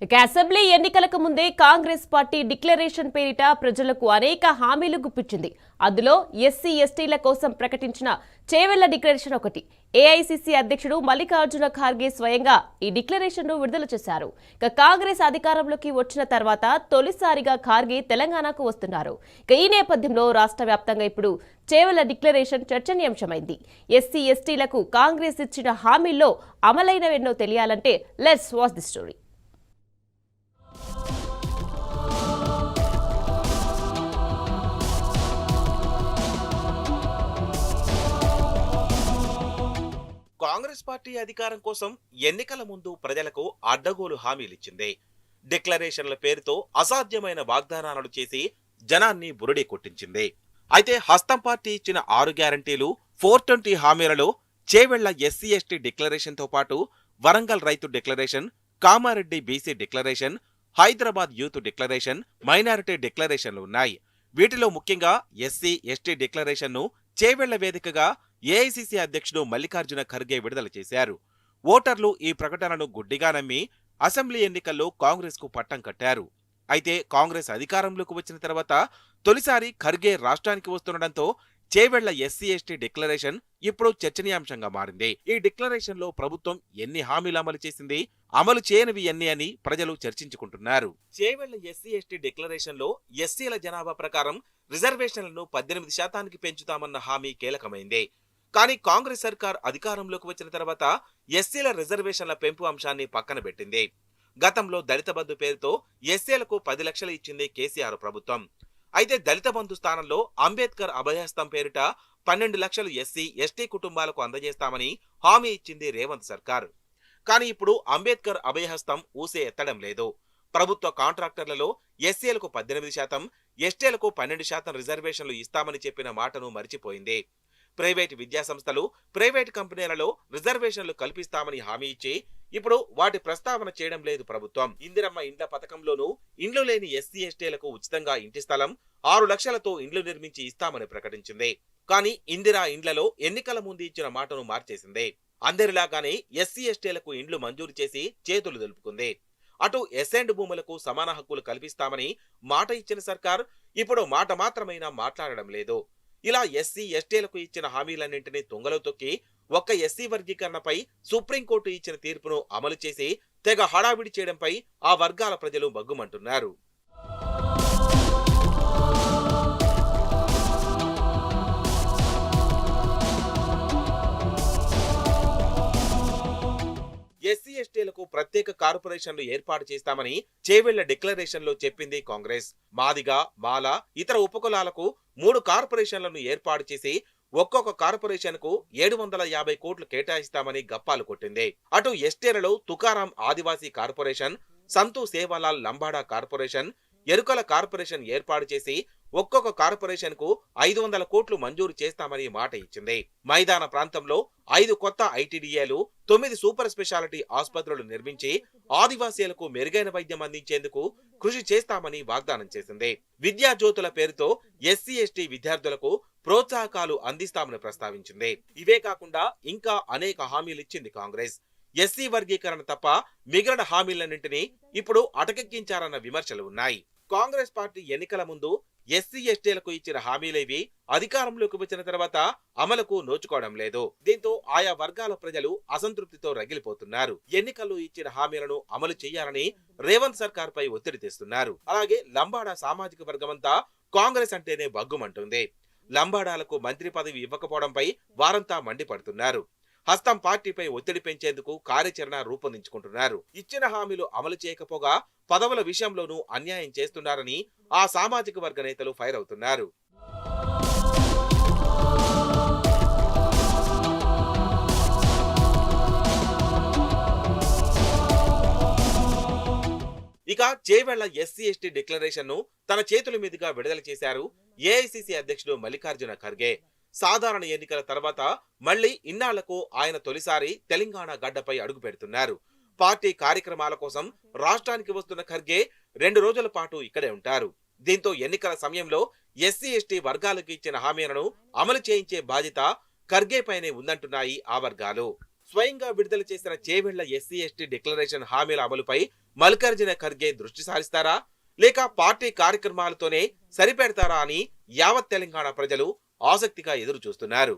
ఇక అసెంబ్లీ ఎన్నికలకు ముందే కాంగ్రెస్ పార్టీ డిక్లరేషన్ పేరిట ప్రజలకు అనేక హామీలు గుప్పించింది. అందులో ఎస్సీ ఎస్టీల కోసం ప్రకటించిన చేవెళ్ల డిక్లరేషన్ ఒకటి. ఏఐసీసీ అధ్యక్షుడు మల్లికార్జున ఖార్గే స్వయంగా ఈ డిక్లరేషన్ను విడుదల చేశారు. ఇక కాంగ్రెస్ అధికారంలోకి వచ్చిన తర్వాత తొలిసారిగా ఖార్గే తెలంగాణకు వస్తున్నారు. ఇక ఈ నేపథ్యంలో రాష్ట్ర వ్యాప్తంగా ఇప్పుడు చేవెళ్ల డిక్లరేషన్ చర్చనీయాంశమైంది. ఎస్సీ ఎస్టీలకు కాంగ్రెస్ ఇచ్చిన హామీల్లో అమలైనవెన్నో తెలియాలంటే let's watch the story. Congress party అధికారం కోసం ఎన్నికల ముందు ప్రజలకు అడ్డగోలు హామీలిచ్చింది. డిక్లరేషన్ల పేరుతో అసాధ్యమైన వాగ్దానాలు చేసి జనాన్ని బురుడి కొట్టించింది. అయితే హస్తం పార్టీ ఇచ్చిన 6 గ్యారంటీలు 420 హామీలలో చేవెళ్ల ఎస్సీ ఎస్టీ డిక్లరేషన్ తో పాటు వరంగల్ రైతు declaration, Kamareddy BC declaration, Hyderabad youth declaration, minority డిక్లరేషన్లు ఉన్నాయి. వీటిలో ముఖ్యంగా ఎస్సీ ఎస్టీ డిక్లరేషన్ ను చేవెళ్ల వేదికగా ఏఐసీసీ అధ్యక్షుడు మల్లికార్జున ఖర్గే విడుదల చేశారు. ఓటర్లు ఈ ప్రకటనను గుడ్డిగా నమ్మి అసెంబ్లీ ఎన్నికల్లో కాంగ్రెస్ కు పట్టం కట్టారు. అయితే కాంగ్రెస్ అధికారంలోకి వచ్చిన తర్వాత తొలిసారి ఖర్గే రాష్ట్రానికి వస్తుండటంతో చేవెళ్ల ఎస్సీ ఎస్టీ డిక్లరేషన్ ఇప్పుడు చర్చనీయాంశంగా మారింది. ఈ డిక్లరేషన్ లో ప్రభుత్వం ఎన్ని హామీలు అమలు చేసింది, అమలు చేయనివి ఎన్ని అని ప్రజలు చర్చించుకుంటున్నారు. చేవెళ్ల ఎస్సీ ఎస్టీ డిక్లరేషన్ లో ఎస్సీల జనాభా ప్రకారం రిజర్వేషన్లను 18% పెంచుతామన్న హామీ కీలకమైంది. కానీ కాంగ్రెస్ సర్కార్ అధికారంలోకి వచ్చిన తర్వాత ఎస్సీల రిజర్వేషన్ల పెంపు అంశాన్ని పక్కన పెట్టింది. గతంలో దళిత బంధు పేరుతో ఎస్సీలకు 10 లక్షలు ఇచ్చింది కేసీఆర్ ప్రభుత్వం. అయితే దళిత బంధు స్థానంలో అంబేద్కర్ అభయహస్తం పేరిట 12 లక్షలు ఎస్సీ ఎస్టీ కుటుంబాలకు అందజేస్తామని హామీ ఇచ్చింది రేవంత్ సర్కార్. కానీ ఇప్పుడు అంబేద్కర్ అభయహస్తం ఊసే ఎత్తడం లేదు. ప్రభుత్వ కాంట్రాక్టర్లలో ఎస్సీలకు 18%, ఎస్టీలకు 12% రిజర్వేషన్లు ఇస్తామని చెప్పిన మాటను మరిచిపోయింది. ప్రైవేటు విద్యాసంస్థలు, ప్రైవేటు కంపెనీలలో రిజర్వేషన్లు కల్పిస్తామని హామీ ఇచ్చి ఇప్పుడు వాటి ప్రస్తావన చేయడం లేదు ప్రభుత్వం. ఇందిరమ్మ ఇండ్ల పథకంలోనూ ఇండ్లు లేని ఎస్సీ ఎస్టీలకు ఉచితంగా ఇంటి స్థలం 6 లక్షలతో ఇండ్లు నిర్మించి ఇస్తామని ప్రకటించింది. కానీ ఇందిరా ఇండ్లలో ఎన్నికల ముందు ఇచ్చిన మాటను మార్చేసింది. అందరిలాగానే ఎస్సీ ఎస్టీలకు ఇండ్లు మంజూరు చేసి చేతులు దులుపుకుంది. అటు ఎస్ఎండ్ భూములకు సమాన హక్కులు కల్పిస్తామని మాట ఇచ్చిన సర్కార్ ఇప్పుడు మాట మాత్రమైనా మాట్లాడడం లేదు. ఇలా ఎస్సీ ఎస్టీలకు ఇచ్చిన హామీలన్నింటినీ తుంగలో తొక్కి ఒక్క ఎస్సీ వర్గీకరణపై సుప్రీంకోర్టు ఇచ్చిన తీర్పును అమలు చేసి తెగ హడావిడి చేయడంపై ఆ వర్గాల ప్రజలు బగ్గుమంటున్నారు. ఎస్సీ ఎస్టీలకు ప్రత్యేక కార్పొరేషన్లు ఏర్పాటు చేస్తామని చేవెళ్ల డిక్లరేషన్ లో చెప్పింది కాంగ్రెస్. మాదిగ, మాల, ఇతర ఉపకులాలకు 3 కార్పొరేషన్లను ఏర్పాటు చేసి ఒక్కొక్క కార్పొరేషన్ కు 750 కోట్లు కేటాయిస్తామని గప్పాలు కొట్టింది. అటు ఎస్టీలలో తుకారాం ఆదివాసీ కార్పొరేషన్, సంతు సేవాలాల్ లంబాడా కార్పొరేషన్, ఎరుకల కార్పొరేషన్ ఏర్పాటు చేసి ఒక్కొక్క కార్పొరేషన్ కు 500 కోట్లు మంజూరు చేస్తామని మాట ఇచ్చింది. మైదాన ప్రాంతంలో 5 కొత్త ఐటీడీఏలు, 9 సూపర్ స్పెషాలిటీ ఆసుపత్రులు నిర్మించి ఆదివాసీలకు మెరుగైన వైద్యం అందించేందుకు కృషి చేస్తామని వాగ్దానం చేసింది. విద్యా జ్యోతుల పేరుతో ఎస్సీ ఎస్టీ విద్యార్థులకు ప్రోత్సాహకాలు అందిస్తామని ప్రస్తావించింది. ఇవే కాకుండా ఇంకా అనేక హామీలిచ్చింది కాంగ్రెస్. ఎస్సీ వర్గీకరణ తప్ప మిగిలిన హామీలన్నింటినీ ఇప్పుడు అటకెక్కించారన్న విమర్శలు ఉన్నాయి. కాంగ్రెస్ పార్టీ ఎన్నికల ముందు ఎస్సీ ఎస్టీలకు ఇచ్చిన హామీలేవి అధికారంలోకి వచ్చిన తర్వాత అమలుకు నోచుకోవడం లేదు. దీంతో ఆయా వర్గాల ప్రజలు అసంతృప్తితో రగిలిపోతున్నారు. ఎన్నికల్లో ఇచ్చిన హామీలను అమలు చేయాలని రేవంత్ సర్కార్ పై ఒత్తిడి తెస్తున్నారు. అలాగే లంబాడా సామాజిక వర్గమంతా కాంగ్రెస్ అంటేనే బగ్గుమంటుంది. లంబాడాలకు మంత్రి పదవి ఇవ్వకపోవడంపై వారంతా మండిపడుతున్నారు. హస్తం పార్టీపై ఒత్తిడి పెంచేందుకు కార్యాచరణ రూపొందించుకుంటున్నారు. ఇచ్చిన హామీలు అమలు చేయకపోగా పదవుల విషయంలోనూ అన్యాయం చేస్తున్నారని ఆ సామాజిక వర్గ నేతలు ఫైర్ అవుతున్నారు. ఇక చేవెళ్ల ఎస్సీ ఎస్టీ డిక్లరేషన్ ను తన చేతుల మీదుగా విడుదల చేశారు ఏఐసీసీ అధ్యక్షుడు మల్లికార్జున ఖర్గే. సాధారణ ఎన్నికల తర్వాత మళ్లీ ఇన్నాళ్లకు ఆయన తొలిసారి తెలంగాణ గడ్డపై అడుగు పెడుతున్నారు. పార్టీ కార్యక్రమాల కోసం రాష్ట్రానికి వస్తున్న ఖర్గే 2 రోజుల పాటు ఇక్కడే ఉంటారు. దీంతో ఎన్నికల సమయంలో ఎస్సీ ఎస్టీ వర్గాలకు ఇచ్చిన హామీలను అమలు చేయించే బాధ్యత ఖర్గే పైనే ఉందంటున్నాయి ఆ వర్గాలు. స్వయంగా విడుదల చేసిన చేవెళ్ల ఎస్సీ ఎస్టీ డిక్లరేషన్ హామీల అమలుపై మల్లికార్జున ఖర్గే దృష్టి సారిస్తారా లేక పార్టీ కార్యక్రమాలతోనే సరిపెడతారా అని యావత్ తెలంగాణ ప్రజలు ఆసక్తిగా ఎదురు చూస్తున్నారు.